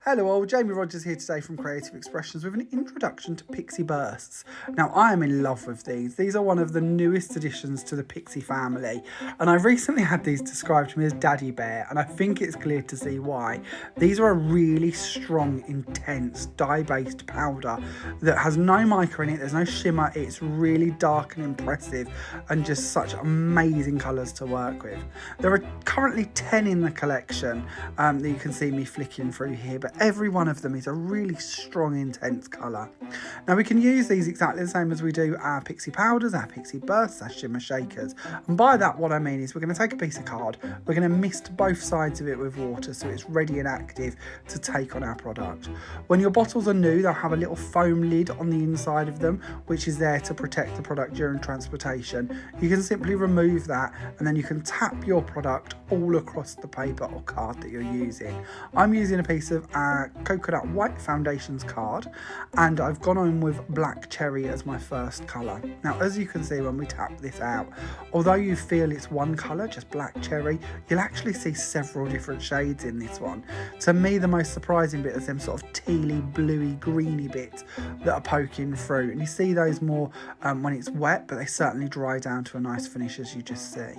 Hello all, Jamie Rodgers here today from Creative Expressions with an introduction to Pixie Bursts. Now I am in love with these. These are one of the newest additions to the Pixie family, and I recently had these described to me as Daddy Bear, and I think it's clear to see why. These are a really strong, intense, dye-based powder that has no mica in it, there's no shimmer, it's really dark and impressive and just such amazing colours to work with. There are currently 10 in the collection that you can see me flicking through here, but every one of them is a really strong, intense colour. Now we can use these exactly the same as we do our Pixie Powders, our Pixie Bursts, our Shimmer Shakers. And by that what I mean is we're going to take a piece of card, we're going to mist both sides of it with water so it's ready and active to take on our product. When your bottles are new, they'll have a little foam lid on the inside of them, which is there to protect the product during transportation. You can simply remove that and then you can tap your product all across the paper or card that you're using. I'm using a piece of coconut white foundations card, and I've gone on with black cherry as my first colour. Now as you can see when we tap this out, although you feel it's one colour, just black cherry, you'll actually see several different shades in this one. To me the most surprising bit is them sort of tealy, bluey, greeny bits that are poking through, and you see those more when it's wet, but they certainly dry down to a nice finish as you just see.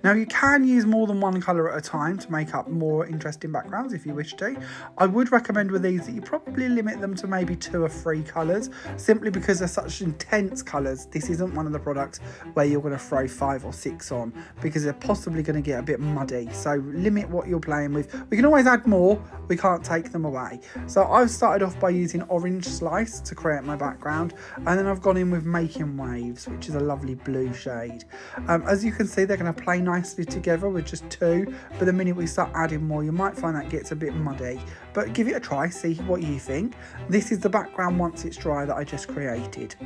Now you can use more than one colour at a time to make up more interesting backgrounds if you wish to. I would recommend with these that you probably limit them to maybe 2 or 3 colours, simply because they're such intense colours. This isn't one of the products where you're going to throw 5 or 6 on because they're possibly going to get a bit muddy, so limit what you're playing with. We can always add more, we can't take them away. So I've started off by using Orange Slice to create my background, and then I've gone in with Making Waves, which is a lovely blue shade. As you can see, they're going to play nicely together with just 2, but the minute we start adding more you might find that gets a bit muddy, but give it a try, see what you think. This is the background once it's dry that I just created.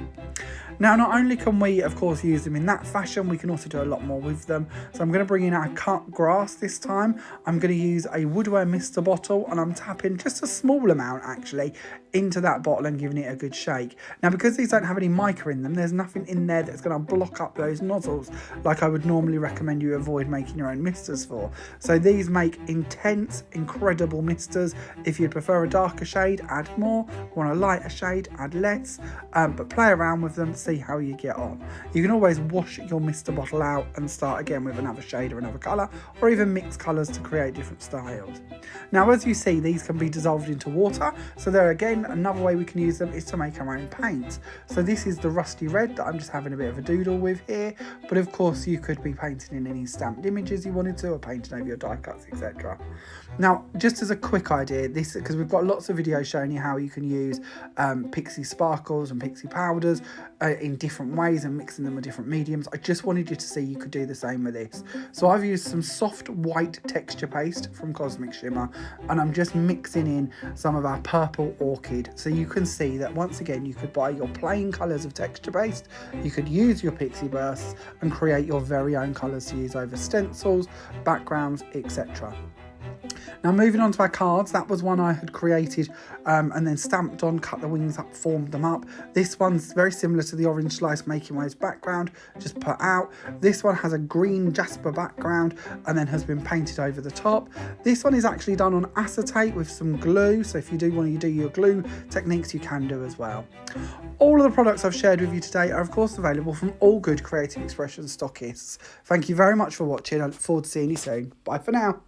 Now not only can we of course use them in that fashion, we can also do a lot more with them. So I'm going to bring in our cut grass this time. I'm going to use a woodware mister bottle and I'm tapping just a small amount actually into that bottle and giving it a good shake. Now because these don't have any mica in them, there's nothing in there that's going to block up those nozzles like I would normally recommend you avoid making your own misters for. So these make intense, incredible misters. If you'd prefer a darker shade, add more. Want a lighter shade, add less. But play around with them, see how you get on. You can always wash your mister bottle out and start again with another shade or another colour, or even mix colours to create different styles. Now as you see, these can be dissolved into water, so there again another way we can use them is to make our own paints. So this is the rusty red that I'm just having a bit of a doodle with here, but of course you could be painting in any stamped images you wanted to, or painting over your die cuts, etc. Now just as a quick idea, this because we've got lots of videos showing you how you can use Pixie Sparkles and Pixie Powders in different ways and mixing them with different mediums. I just wanted you to see you could do the same with this. So I've used some soft white texture paste from Cosmic Shimmer, and I'm just mixing in some of our purple orchid. So you can see that once again you could buy your plain colours of texture paste, you could use your Pixie Bursts and create your very own colours to use over stencils, backgrounds, etc. Now moving on to our cards, that was one I had created and then stamped on, cut the wings up, formed them up. This one's very similar to the Orange Slice Making Waves background, just put out. This one has a green jasper background and then has been painted over the top. This one is actually done on acetate with some glue, so if you do want to do your glue techniques you can do as well. All of the products I've shared with you today are of course available from all good Creative Expressions stockists. Thank you very much for watching. I look forward to seeing you soon. Bye for now.